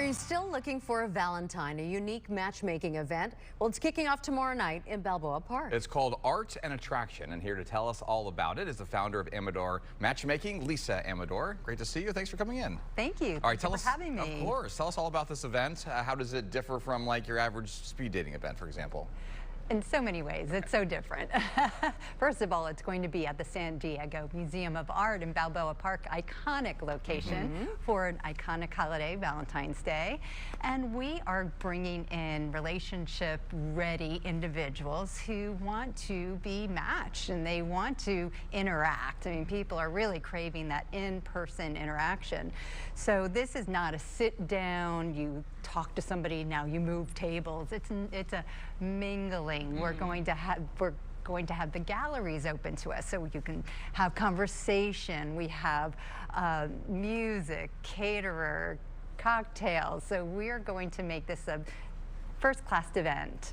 Are you still looking for a Valentine, a unique matchmaking event? Well, it's kicking off tomorrow night in Balboa Park. It's called Art and Attraction, and here to tell us all about it is the founder of Amador Matchmaking, Lisa Amador. Great to see you. Thanks for coming in. Thank you. All right, Thanks for having me. Of course. Tell us all about this event. How does it differ from like your average speed dating event, for example? In so many ways, it's so different. First of all, it's going to be at the San Diego Museum of Art in Balboa Park, iconic location for an iconic holiday, Valentine's Day. And we are bringing in relationship-ready individuals who want to be matched and they want to interact. I mean, people are really craving that in-person interaction. So this is not a sit-down, you talk to somebody, now you move tables. It's a mingling. We're going to have the galleries open to us so you can have conversation. We have music, caterer, cocktails. So we are going to make this a first-class event.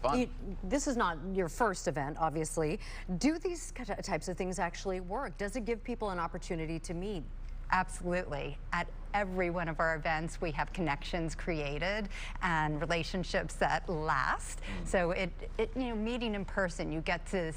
This is not your first event, obviously. Do these types of things actually work? Does it give people an opportunity to meet? Absolutely. At every one of our events, we have connections created and relationships that last. So meeting in person, you get to.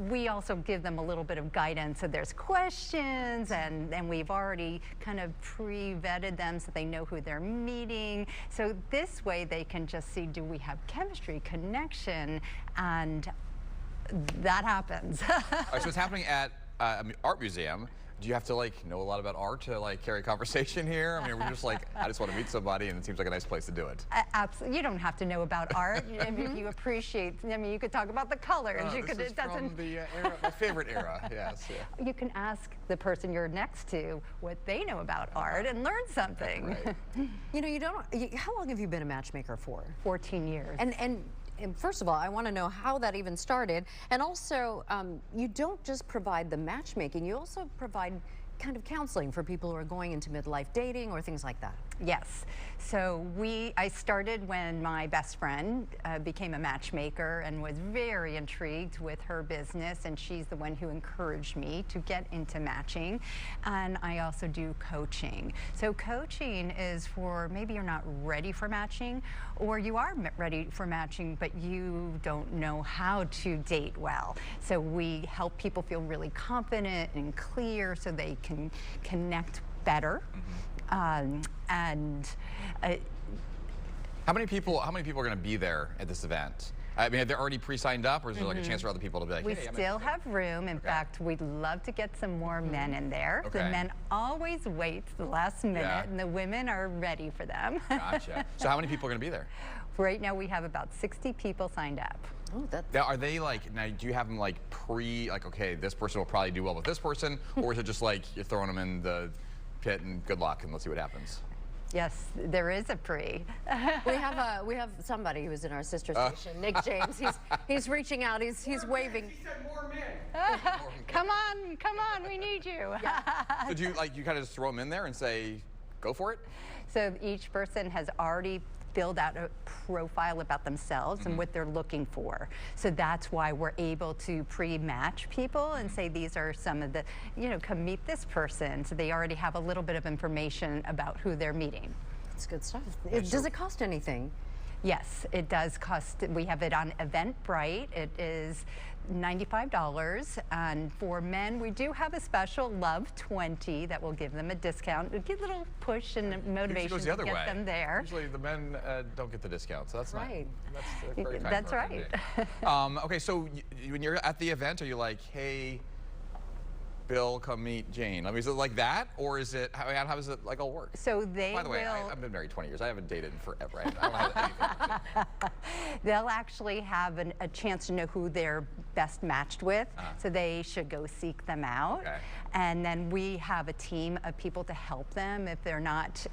We also give them a little bit of guidance. So there's questions, and we've already kind of pre-vetted them so they know who they're meeting. So this way they can just see, do we have chemistry, connection, and that happens. All right, so it's happening at Art Museum. Do you have to know a lot about art to carry conversation here? I mean, we're just I just want to meet somebody, and it seems like a nice place to do it. Absolutely, you don't have to know about art. If you appreciate, I mean, you could talk about the colors. This is from the era, my favorite era. Yes. Yeah. You can ask the person you're next to what they know about art and learn something. Right. How long have you been a matchmaker for? 14 years. And first of all, I want to know how that even started. And also, you don't just provide the matchmaking, you also provide kind of counseling for people who are going into midlife dating or things like that. Yes. So I started when my best friend became a matchmaker and was very intrigued with her business, and she's the one who encouraged me to get into matching. And I also do coaching. So coaching is for maybe you're not ready for matching, or you are ready for matching, but you don't know how to date well. So we help people feel really confident and clear so they can connect better. How many people are going to be there at this event? I mean, are they already pre-signed up, or is there a chance for other people to be like, we hey, still have room. In fact, we'd love to get some more men in there. Okay. The men always wait to the last minute, and the women are ready for them. Gotcha. So how many people are going to be there? Right now, we have about 60 people signed up. Oh, now, are they now do you have them okay, this person will probably do well with this person, or is it just you're throwing them in the pit and good luck and let's see what happens? Yes, there is a pre. We have somebody who's in our sister station, Nick James. He's reaching out. He's waving. He said more men. Come on, we need you. Yeah. So do you kind of just throw them in there and say, go for it? So each person has already filled out a profile about themselves and what they're looking for. So that's why we're able to pre-match people and say these are some of the, come meet this person. So they already have a little bit of information about who they're meeting. That's good stuff. Does it cost anything? Yes, it does cost. We have it on Eventbrite. It is $95, and for men, we do have a special Love 20 that will give them a discount. It'll give a little push and motivation to get them there. Usually the men don't get the discount, so that's right. That's very kind. That's right. Okay, so when you're at the event, are you like, hey, Bill, come meet Jane? I mean, is it like that, or is it, how does it all work? So By the way, I've been married 20 years. I haven't dated in forever. I don't have anything. They'll actually have a chance to know who they're best matched with, so they should go seek them out. Okay. And then we have a team of people to help them if they're not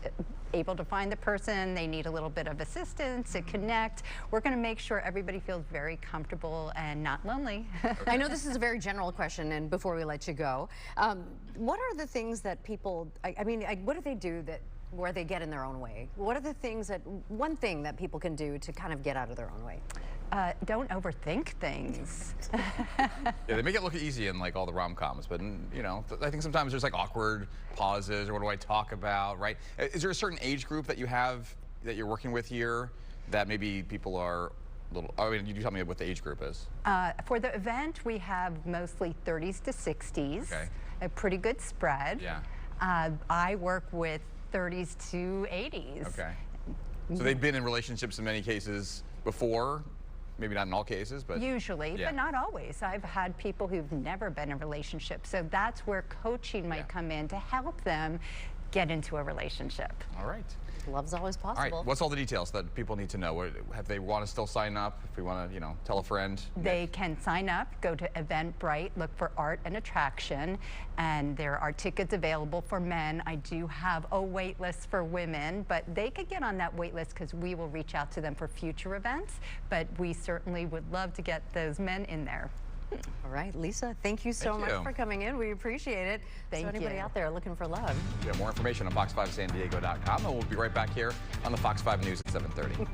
able to find the person, they need a little bit of assistance to connect. We're going to make sure everybody feels very comfortable and not lonely. I know this is a very general question, and before we let you go, what are the things that people, what do they do where they get in their own way? What are the things one thing that people can do to kind of get out of their own way? Don't overthink things. Yeah, they make it look easy in like all the rom-coms, but you know, I think sometimes there's like awkward pauses or what do I talk about, right? Is there a certain age group that you have that you're working with here that maybe people are a little, I mean, you tell me what the age group is. For the event, we have mostly 30s to 60s, Okay. a pretty good spread. Yeah. I work with 30s to 80s. Okay. So they've been in relationships in many cases before, maybe not in all cases, but Usually, yeah. but not always. I've had people who've never been in a relationship, so that's where coaching might Yeah. come in to help them get into a relationship. All right. Love's always All possible. right. What's all the details that people need to know? If they want to still sign up, if we want to, you know, tell a friend. They can sign up, go to Eventbrite, look for Art and Attraction, and there are tickets available for men. I do have a wait list for women, but they could get on that wait list because we will reach out to them for future events, but we certainly would love to get those men in there. All right, Lisa, thank you so Thank much you. for coming in. We appreciate it. Thank so anybody you. out there looking for love, We have more information on fox5sandiego.com, and we'll be right back here on the Fox 5 News at 7:30.